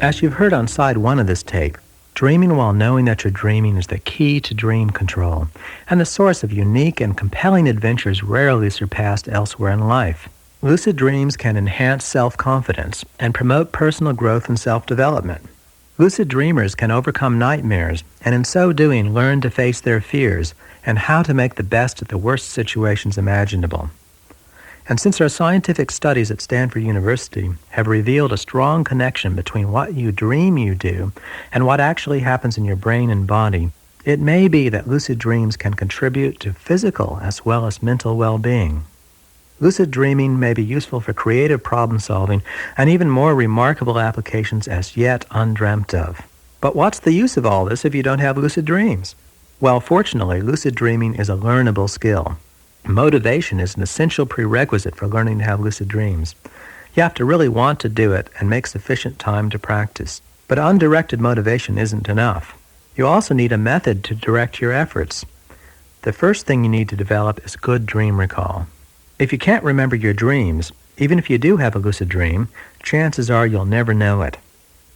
As you've heard on side 1 of this tape, dreaming while knowing that you're dreaming is the key to dream control and the source of unique and compelling adventures rarely surpassed elsewhere in life. Lucid dreams can enhance self-confidence and promote personal growth and self-development. Lucid dreamers can overcome nightmares and in so doing learn to face their fears and how to make the best of the worst situations imaginable. And since our scientific studies at Stanford University have revealed a strong connection between what you dream you do and what actually happens in your brain and body, it may be that lucid dreams can contribute to physical as well as mental well-being. Lucid dreaming may be useful for creative problem-solving and even more remarkable applications as yet undreamt of. But what's the use of all this if you don't have lucid dreams? Well, fortunately, lucid dreaming is a learnable skill. Motivation is an essential prerequisite for learning to have lucid dreams. You have to really want to do it and make sufficient time to practice. But undirected motivation isn't enough. You also need a method to direct your efforts. The first thing you need to develop is good dream recall. If you can't remember your dreams, even if you do have a lucid dream, chances are you'll never know it.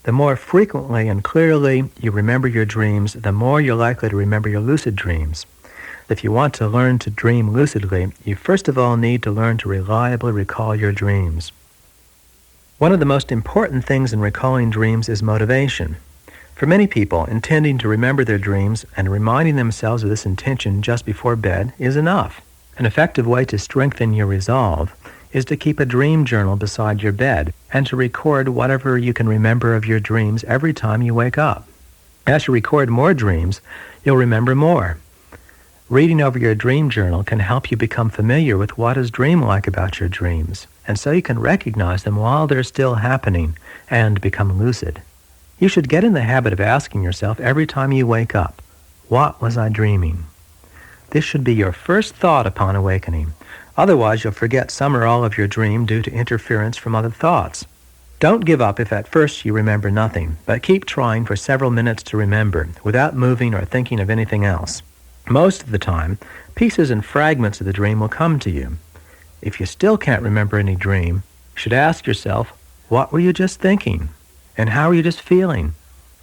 The more frequently and clearly you remember your dreams, the more you're likely to remember your lucid dreams. If you want to learn to dream lucidly, you first of all need to learn to reliably recall your dreams. One of the most important things in recalling dreams is motivation. For many people, intending to remember their dreams and reminding themselves of this intention just before bed is enough. An effective way to strengthen your resolve is to keep a dream journal beside your bed and to record whatever you can remember of your dreams every time you wake up. As you record more dreams, you'll remember more. Reading over your dream journal can help you become familiar with what is dreamlike about your dreams, and so you can recognize them while they're still happening and become lucid. You should get in the habit of asking yourself every time you wake up, what was I dreaming? This should be your first thought upon awakening. Otherwise, you'll forget some or all of your dream due to interference from other thoughts. Don't give up if at first you remember nothing, but keep trying for several minutes to remember without moving or thinking of anything else. Most of the time, pieces and fragments of the dream will come to you. If you still can't remember any dream, you should ask yourself, what were you just thinking? And how were you just feeling?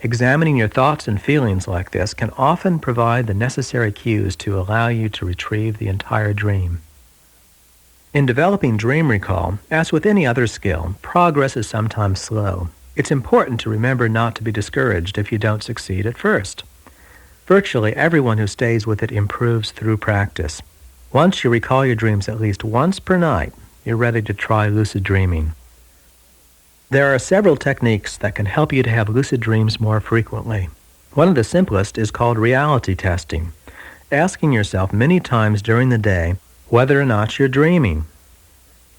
Examining your thoughts and feelings like this can often provide the necessary cues to allow you to retrieve the entire dream. In developing dream recall, as with any other skill, progress is sometimes slow. It's important to remember not to be discouraged if you don't succeed at first. Virtually everyone who stays with it improves through practice. Once you recall your dreams at least once per night, you're ready to try lucid dreaming. There are several techniques that can help you to have lucid dreams more frequently. One of the simplest is called reality testing, asking yourself many times during the day whether or not you're dreaming.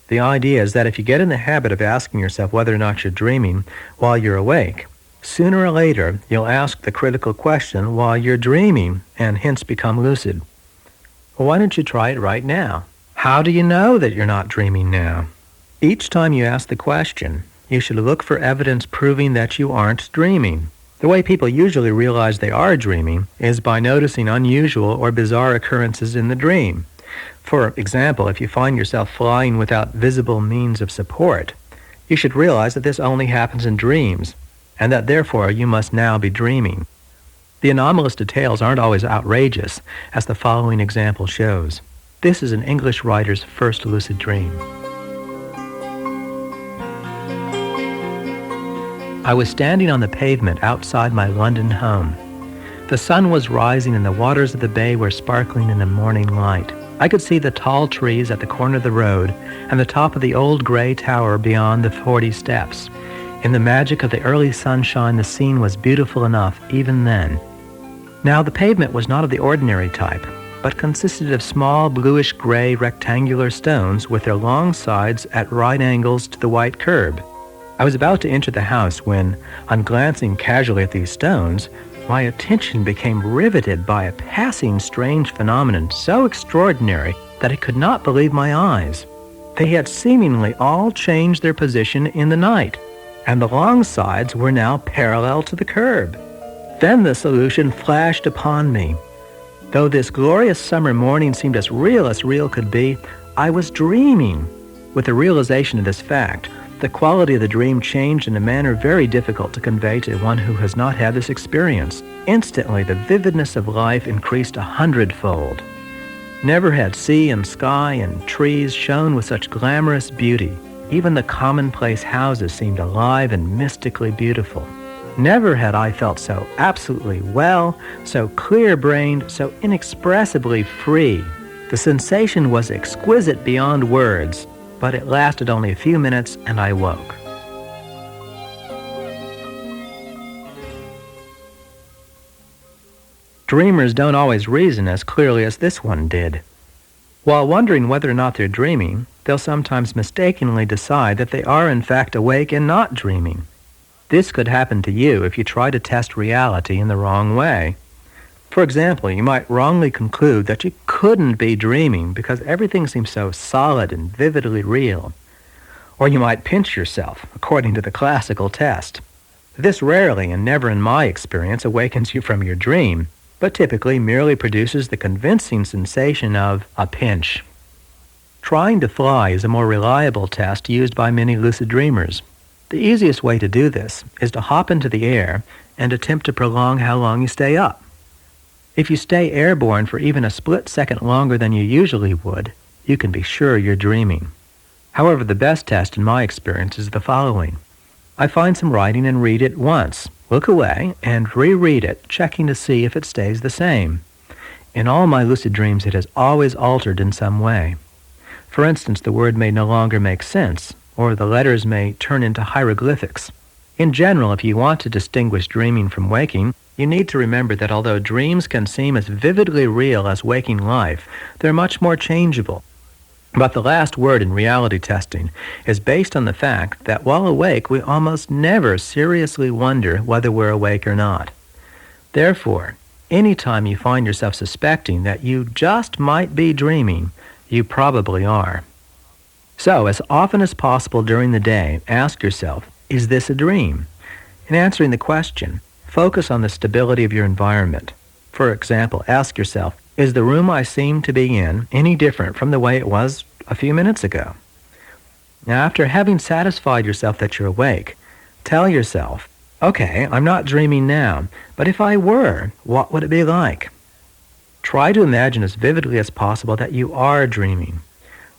The idea is that if you get in the habit of asking yourself whether or not you're dreaming while you're awake, sooner or later you'll ask the critical question while you're dreaming and hence become lucid. Well, why don't you try it right now? How do you know that you're not dreaming now? Each time you ask the question, you should look for evidence proving that you aren't dreaming. The way people usually realize they are dreaming is by noticing unusual or bizarre occurrences in the dream. For example, if you find yourself flying without visible means of support, you should realize that this only happens in dreams, and that therefore you must now be dreaming. The anomalous details aren't always outrageous, as the following example shows. This is an English writer's first lucid dream. I was standing on the pavement outside my London home. The sun was rising and the waters of the bay were sparkling in the morning light. I could see the tall trees at the corner of the road and the top of the old gray tower beyond the 40 steps. In the magic of the early sunshine, the scene was beautiful enough even then. Now, the pavement was not of the ordinary type, but consisted of small bluish-gray rectangular stones with their long sides at right angles to the white curb. I was about to enter the house when, on glancing casually at these stones, my attention became riveted by a passing strange phenomenon so extraordinary that I could not believe my eyes. They had seemingly all changed their position in the night, and the long sides were now parallel to the curb. Then the solution flashed upon me. Though this glorious summer morning seemed as real could be, I was dreaming. With the realization of this fact, the quality of the dream changed in a manner very difficult to convey to one who has not had this experience. Instantly, the vividness of life increased 100-fold. Never had sea and sky and trees shone with such glamorous beauty. Even the commonplace houses seemed alive and mystically beautiful. Never had I felt so absolutely well, so clear-brained, so inexpressibly free. The sensation was exquisite beyond words, but it lasted only a few minutes and I woke. Dreamers don't always reason as clearly as this one did. While wondering whether or not they're dreaming, they'll sometimes mistakenly decide that they are in fact awake and not dreaming. This could happen to you if you try to test reality in the wrong way. For example, you might wrongly conclude that you couldn't be dreaming because everything seems so solid and vividly real. Or you might pinch yourself, according to the classical test. This rarely, and never in my experience, awakens you from your dream, but typically merely produces the convincing sensation of a pinch. Trying to fly is a more reliable test used by many lucid dreamers. The easiest way to do this is to hop into the air and attempt to prolong how long you stay up. If you stay airborne for even a split second longer than you usually would, you can be sure you're dreaming. However, the best test in my experience is the following. I find some writing and read it once, look away, and reread it, checking to see if it stays the same. In all my lucid dreams, it has always altered in some way. For instance, the word may no longer make sense, or the letters may turn into hieroglyphics. In general, if you want to distinguish dreaming from waking, you need to remember that although dreams can seem as vividly real as waking life, they're much more changeable. But the last word in reality testing is based on the fact that while awake, we almost never seriously wonder whether we're awake or not. Therefore, anytime you find yourself suspecting that you just might be dreaming, you probably are. So, as often as possible during the day, ask yourself, is this a dream? In answering the question, focus on the stability of your environment. For example, ask yourself, is the room I seem to be in any different from the way it was a few minutes ago? Now, after having satisfied yourself that you're awake, tell yourself, okay, I'm not dreaming now, but if I were, what would it be like? Try to imagine as vividly as possible that you are dreaming.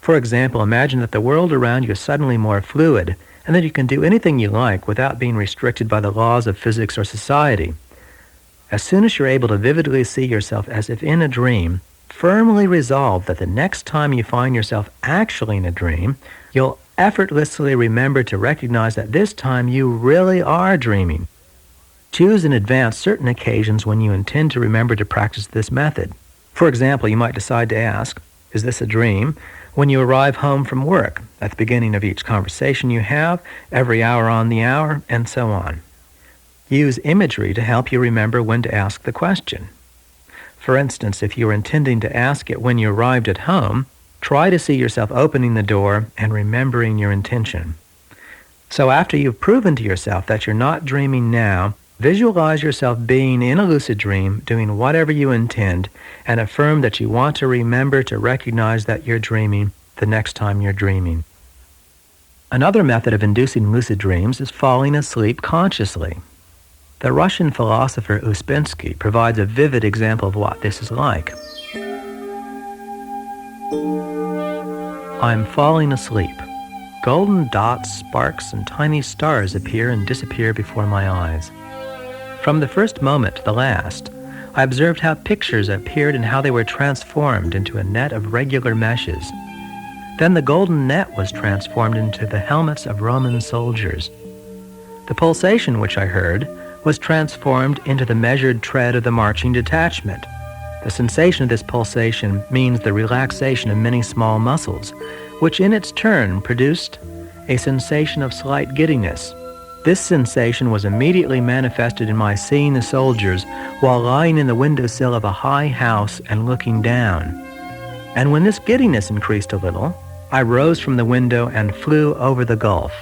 For example, imagine that the world around you is suddenly more fluid, and that you can do anything you like without being restricted by the laws of physics or society. As soon as you're able to vividly see yourself as if in a dream, firmly resolve that the next time you find yourself actually in a dream, you'll effortlessly remember to recognize that this time you really are dreaming. Choose in advance certain occasions when you intend to remember to practice this method. For example, you might decide to ask, is this a dream? When you arrive home from work, at the beginning of each conversation you have, every hour on the hour, and so on. Use imagery to help you remember when to ask the question. For instance, if you are intending to ask it when you arrived at home, try to see yourself opening the door and remembering your intention. So after you've proven to yourself that you're not dreaming now, visualize yourself being in a lucid dream, doing whatever you intend, and affirm that you want to remember to recognize that you're dreaming the next time you're dreaming. Another method of inducing lucid dreams is falling asleep consciously. The Russian philosopher Uspensky provides a vivid example of what this is like. I'm falling asleep. Golden dots, sparks, and tiny stars appear and disappear before my eyes. From the first moment to the last, I observed how pictures appeared and how they were transformed into a net of regular meshes. Then the golden net was transformed into the helmets of Roman soldiers. The pulsation which I heard was transformed into the measured tread of the marching detachment. The sensation of this pulsation means the relaxation of many small muscles, which in its turn produced a sensation of slight giddiness. This sensation was immediately manifested in my seeing the soldiers while lying in the windowsill of a high house and looking down. And when this giddiness increased a little, I rose from the window and flew over the gulf.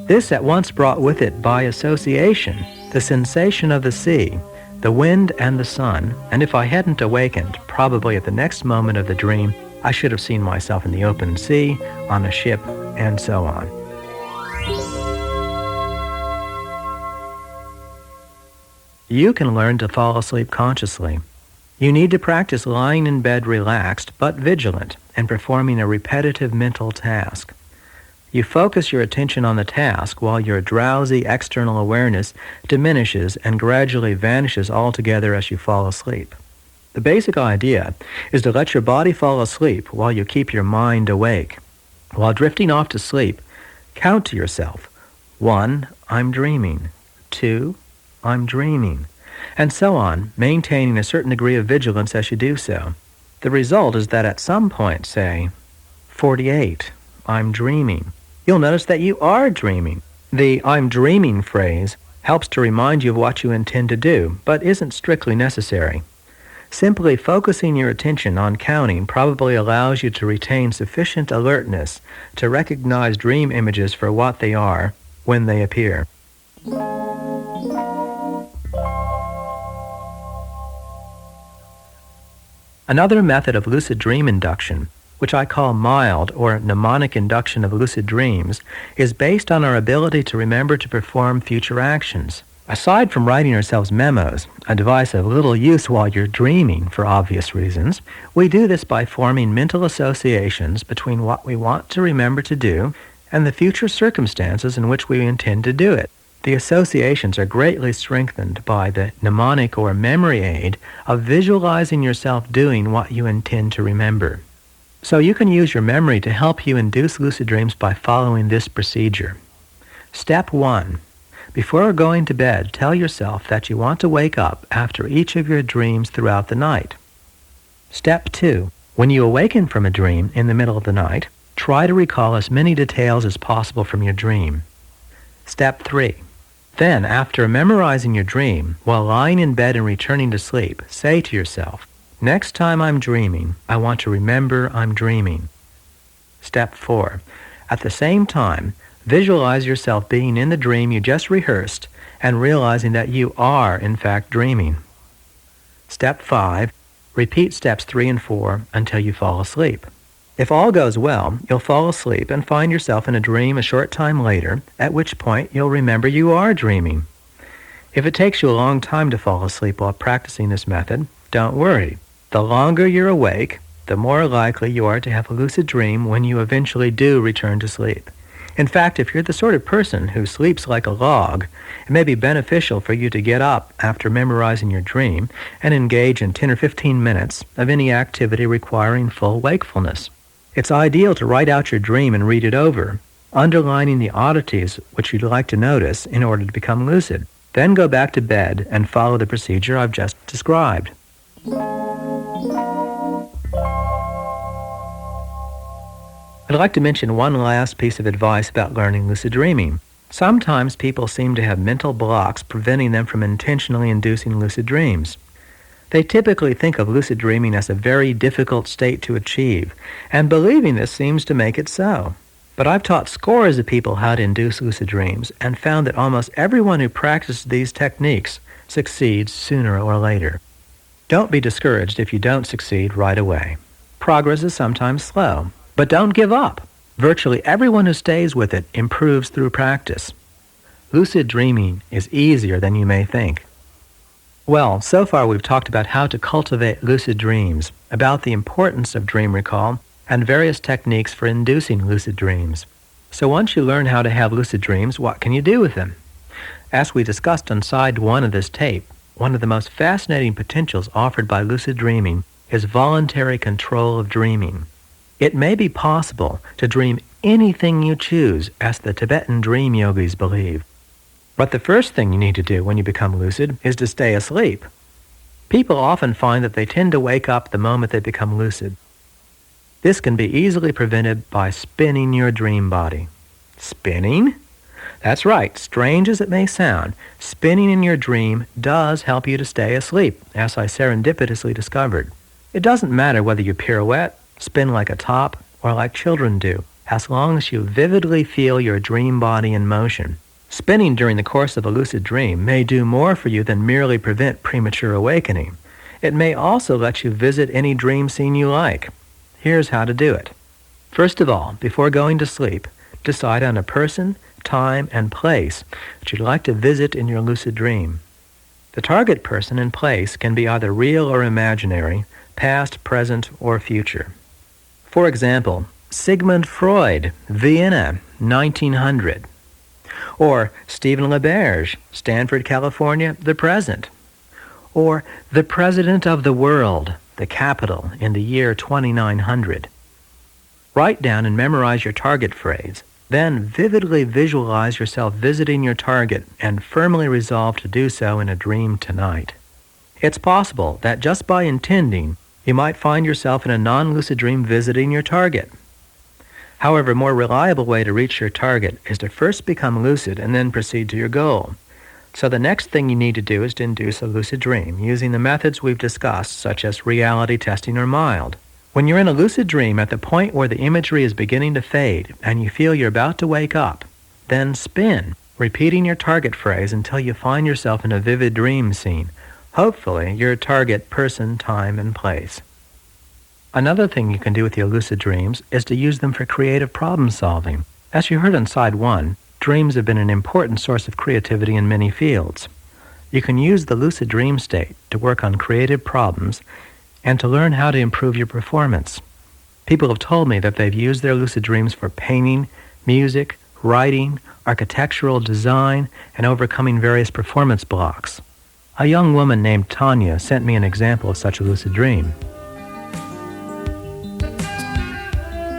This at once brought with it, by association, the sensation of the sea, the wind and the sun, and if I hadn't awakened, probably at the next moment of the dream, I should have seen myself in the open sea, on a ship, and so on. You can learn to fall asleep consciously. You need to practice lying in bed relaxed but vigilant and performing a repetitive mental task. You focus your attention on the task while your drowsy external awareness diminishes and gradually vanishes altogether as you fall asleep. The basic idea is to let your body fall asleep while you keep your mind awake. While drifting off to sleep, count to yourself, 1, I'm dreaming, 2, I'm dreaming, and so on, maintaining a certain degree of vigilance as you do so. The result is that at some point, say, 48, I'm dreaming, you'll notice that you are dreaming. The I'm dreaming phrase helps to remind you of what you intend to do, but isn't strictly necessary. Simply focusing your attention on counting probably allows you to retain sufficient alertness to recognize dream images for what they are when they appear. Another method of lucid dream induction, which I call mild or mnemonic induction of lucid dreams, is based on our ability to remember to perform future actions. Aside from writing ourselves memos, a device of little use while you're dreaming for obvious reasons, we do this by forming mental associations between what we want to remember to do and the future circumstances in which we intend to do it. The associations are greatly strengthened by the mnemonic or memory aid of visualizing yourself doing what you intend to remember. So you can use your memory to help you induce lucid dreams by following this procedure. Step 1. Before going to bed, tell yourself that you want to wake up after each of your dreams throughout the night. Step 2. When you awaken from a dream in the middle of the night, try to recall as many details as possible from your dream. Step 3. Then, after memorizing your dream, while lying in bed and returning to sleep, say to yourself, next time I'm dreaming, I want to remember I'm dreaming. Step 4. At the same time, visualize yourself being in the dream you just rehearsed and realizing that you are, in fact, dreaming. Step 5. Repeat steps 3 and 4 until you fall asleep. If all goes well, you'll fall asleep and find yourself in a dream a short time later, at which point you'll remember you are dreaming. If it takes you a long time to fall asleep while practicing this method, don't worry. The longer you're awake, the more likely you are to have a lucid dream when you eventually do return to sleep. In fact, if you're the sort of person who sleeps like a log, it may be beneficial for you to get up after memorizing your dream and engage in 10 or 15 minutes of any activity requiring full wakefulness. It's ideal to write out your dream and read it over, underlining the oddities which you'd like to notice in order to become lucid. Then go back to bed and follow the procedure I've just described. I'd like to mention one last piece of advice about learning lucid dreaming. Sometimes people seem to have mental blocks preventing them from intentionally inducing lucid dreams. They typically think of lucid dreaming as a very difficult state to achieve, and believing this seems to make it so. But I've taught scores of people how to induce lucid dreams and found that almost everyone who practices these techniques succeeds sooner or later. Don't be discouraged if you don't succeed right away. Progress is sometimes slow, but don't give up. Virtually everyone who stays with it improves through practice. Lucid dreaming is easier than you may think. Well, so far we've talked about how to cultivate lucid dreams, about the importance of dream recall, and various techniques for inducing lucid dreams. So once you learn how to have lucid dreams, what can you do with them? As we discussed on side 1 of this tape, one of the most fascinating potentials offered by lucid dreaming is voluntary control of dreaming. It may be possible to dream anything you choose, as the Tibetan dream yogis believe. But the first thing you need to do when you become lucid is to stay asleep. People often find that they tend to wake up the moment they become lucid. This can be easily prevented by spinning your dream body. Spinning? That's right, strange as it may sound, spinning in your dream does help you to stay asleep, as I serendipitously discovered. It doesn't matter whether you pirouette, spin like a top, or like children do, as long as you vividly feel your dream body in motion. Spinning during the course of a lucid dream may do more for you than merely prevent premature awakening. It may also let you visit any dream scene you like. Here's how to do it. First of all, before going to sleep, decide on a person, time, and place that you'd like to visit in your lucid dream. The target person and place can be either real or imaginary, past, present, or future. For example, Sigmund Freud, Vienna, 1900. Or Stephen LaBerge, Stanford, California, the present. Or the President of the World, the capital, in the year 2900. Write down and memorize your target phrase. Then vividly visualize yourself visiting your target and firmly resolve to do so in a dream tonight. It's possible that just by intending, you might find yourself in a non-lucid dream visiting your target. However, a more reliable way to reach your target is to first become lucid and then proceed to your goal. So the next thing you need to do is to induce a lucid dream using the methods we've discussed, such as reality testing or mild. When you're in a lucid dream at the point where the imagery is beginning to fade and you feel you're about to wake up, then spin, repeating your target phrase until you find yourself in a vivid dream scene, hopefully your target person, time, and place. Another thing you can do with your lucid dreams is to use them for creative problem solving. As you heard on side 1, dreams have been an important source of creativity in many fields. You can use the lucid dream state to work on creative problems and to learn how to improve your performance. People have told me that they've used their lucid dreams for painting, music, writing, architectural design, and overcoming various performance blocks. A young woman named Tanya sent me an example of such a lucid dream.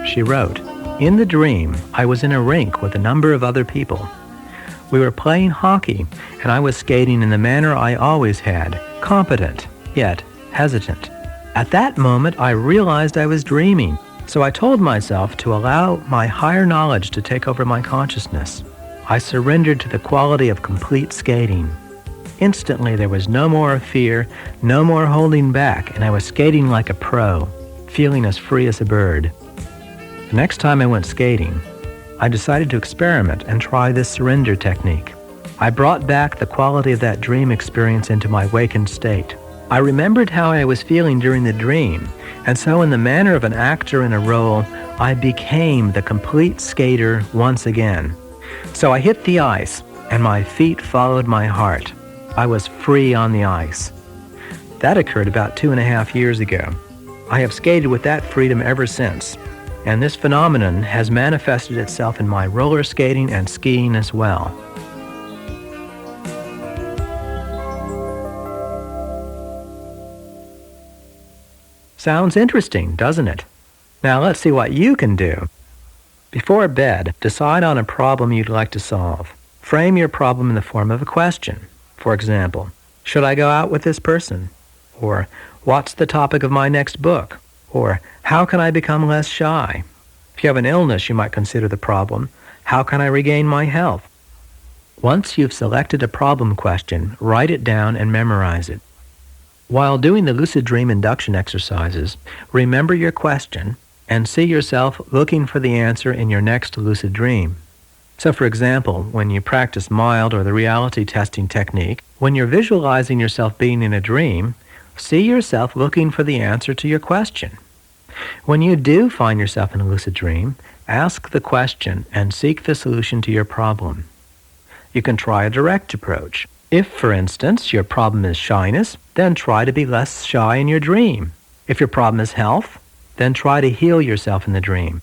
She wrote, "In the dream, I was in a rink with a number of other people. We were playing hockey, and I was skating in the manner I always had, competent, yet hesitant. At that moment, I realized I was dreaming, so I told myself to allow my higher knowledge to take over my consciousness. I surrendered to the quality of complete skating. Instantly, there was no more fear, no more holding back, and I was skating like a pro, feeling as free as a bird. The next time I went skating, I decided to experiment and try this surrender technique. I brought back the quality of that dream experience into my awakened state. I remembered how I was feeling during the dream, and so in the manner of an actor in a role, I became the complete skater once again. So I hit the ice, and my feet followed my heart. I was free on the ice. That occurred about 2.5 years ago. I have skated with that freedom ever since, and this phenomenon has manifested itself in my roller skating and skiing as well." Sounds interesting, doesn't it? Now let's see what you can do. Before bed, decide on a problem you'd like to solve. Frame your problem in the form of a question. For example, should I go out with this person? Or, what's the topic of my next book? Or, how can I become less shy? If you have an illness, you might consider the problem, how can I regain my health? Once you've selected a problem question, write it down and memorize it. While doing the lucid dream induction exercises, remember your question and see yourself looking for the answer in your next lucid dream. So for example, when you practice mild or the reality testing technique, when you're visualizing yourself being in a dream, see yourself looking for the answer to your question. When you do find yourself in a lucid dream, ask the question and seek the solution to your problem. You can try a direct approach. If, for instance, your problem is shyness, then try to be less shy in your dream. If your problem is health, then try to heal yourself in the dream.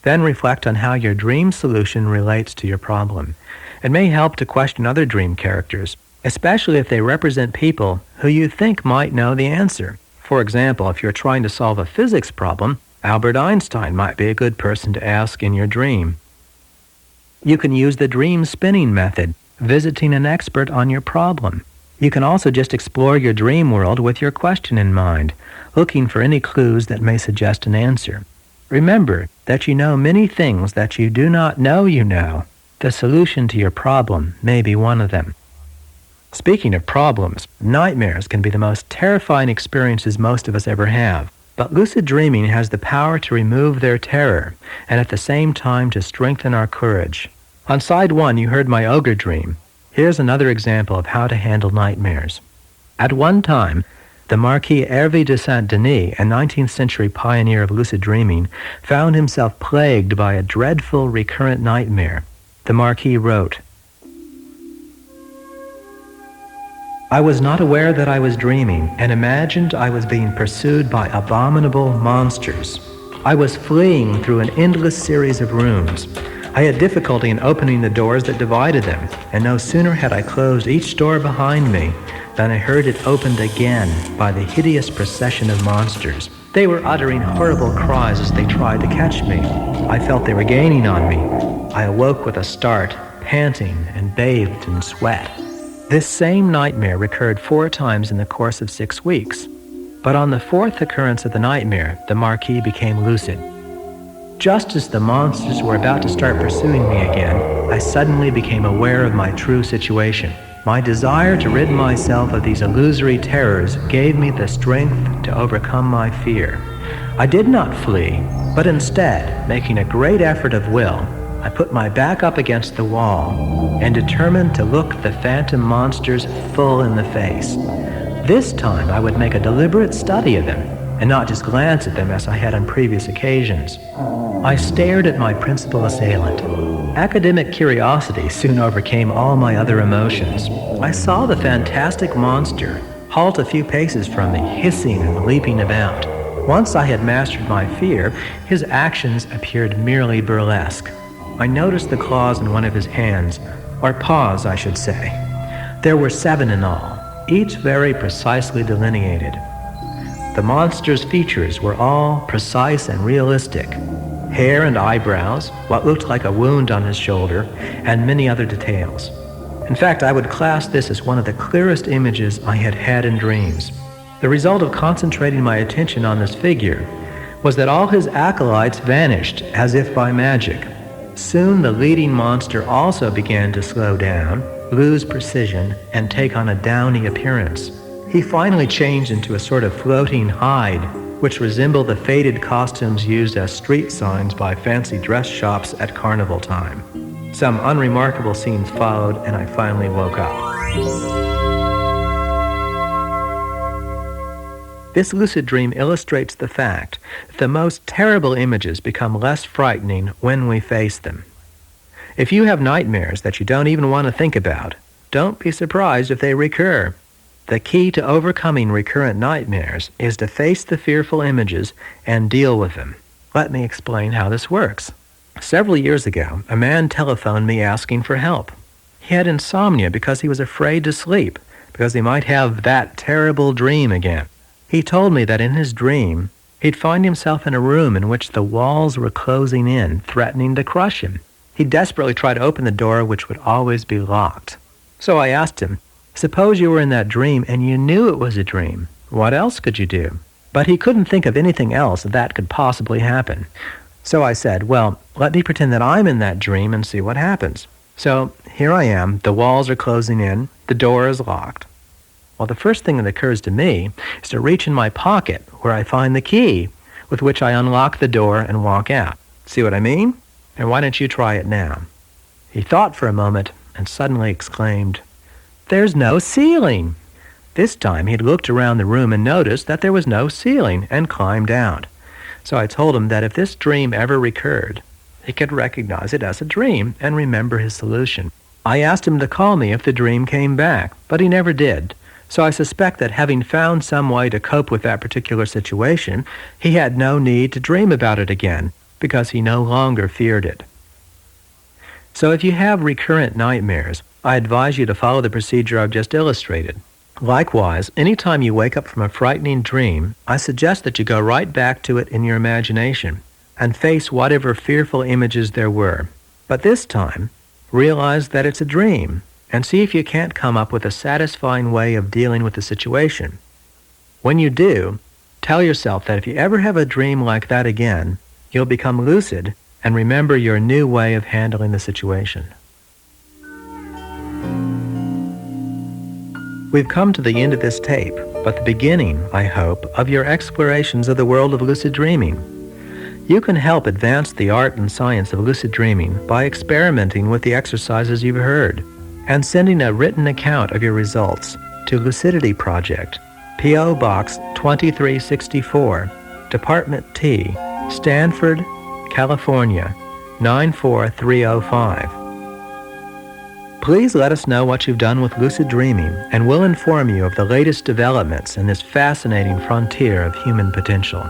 Then reflect on how your dream solution relates to your problem. It may help to question other dream characters, especially if they represent people who you think might know the answer. For example, if you're trying to solve a physics problem, Albert Einstein might be a good person to ask in your dream. You can use the dream spinning method, visiting an expert on your problem. You can also just explore your dream world with your question in mind, looking for any clues that may suggest an answer. Remember that you know many things that you do not know you know. The solution to your problem may be one of them. Speaking of problems, nightmares can be the most terrifying experiences most of us ever have. But lucid dreaming has the power to remove their terror and at the same time to strengthen our courage. On side 1, you heard my ogre dream. Here's another example of how to handle nightmares. At one time, the Marquis Hervé de Saint-Denis, a 19th century pioneer of lucid dreaming, found himself plagued by a dreadful recurrent nightmare. The Marquis wrote, I was not aware that I was dreaming and imagined I was being pursued by abominable monsters. I was fleeing through an endless series of rooms. I had difficulty in opening the doors that divided them, and no sooner had I closed each door behind me than I heard it opened again by the hideous procession of monsters. They were uttering horrible cries as they tried to catch me. I felt they were gaining on me. I awoke with a start, panting and bathed in sweat. This same nightmare recurred 4 times in the course of 6 weeks. But on the 4th occurrence of the nightmare, the Marquis became lucid. Just as the monsters were about to start pursuing me again, I suddenly became aware of my true situation. My desire to rid myself of these illusory terrors gave me the strength to overcome my fear. I did not flee, but instead, making a great effort of will, I put my back up against the wall and determined to look the phantom monsters full in the face. This time I would make a deliberate study of them and not just glance at them as I had on previous occasions. I stared at my principal assailant. Academic curiosity soon overcame all my other emotions. I saw the fantastic monster halt a few paces from me, hissing and leaping about. Once I had mastered my fear, his actions appeared merely burlesque. I noticed the claws in one of his hands, or paws, I should say. There were 7 in all, each very precisely delineated. The monster's features were all precise and realistic. Hair and eyebrows, what looked like a wound on his shoulder, and many other details. In fact, I would class this as one of the clearest images I had had in dreams. The result of concentrating my attention on this figure was that all his acolytes vanished as if by magic. Soon the leading monster also began to slow down, lose precision, and take on a downy appearance. He finally changed into a sort of floating hide, which resembled the faded costumes used as street signs by fancy dress shops at carnival time. Some unremarkable scenes followed, and I finally woke up. This lucid dream illustrates the fact that the most terrible images become less frightening when we face them. If you have nightmares that you don't even want to think about, don't be surprised if they recur. The key to overcoming recurrent nightmares is to face the fearful images and deal with them. Let me explain how this works. Several years ago, a man telephoned me asking for help. He had insomnia because he was afraid to sleep, because he might have that terrible dream again. He told me that in his dream, he'd find himself in a room in which the walls were closing in, threatening to crush him. He desperately tried to open the door, which would always be locked. So I asked him, suppose you were in that dream and you knew it was a dream. What else could you do? But he couldn't think of anything else that could possibly happen. So I said, well, let me pretend that I'm in that dream and see what happens. So here I am, the walls are closing in, the door is locked. Well, the first thing that occurs to me is to reach in my pocket where I find the key with which I unlock the door and walk out. See what I mean? And why don't you try it now? He thought for a moment and suddenly exclaimed, there's no ceiling. This time he'd looked around the room and noticed that there was no ceiling and climbed out. So I told him that if this dream ever recurred, he could recognize it as a dream and remember his solution. I asked him to call me if the dream came back, but he never did. So I suspect that having found some way to cope with that particular situation, he had no need to dream about it again, because he no longer feared it. So if you have recurrent nightmares, I advise you to follow the procedure I've just illustrated. Likewise, anytime you wake up from a frightening dream, I suggest that you go right back to it in your imagination and face whatever fearful images there were. But this time, realize that it's a dream and see if you can't come up with a satisfying way of dealing with the situation. When you do, tell yourself that if you ever have a dream like that again, you'll become lucid and remember your new way of handling the situation. We've come to the end of this tape, but the beginning, I hope, of your explorations of the world of lucid dreaming. You can help advance the art and science of lucid dreaming by experimenting with the exercises you've heard and sending a written account of your results to Lucidity Project, P.O. Box 2364, Department T, Stanford, California, 94305. Please let us know what you've done with lucid dreaming, and we'll inform you of the latest developments in this fascinating frontier of human potential.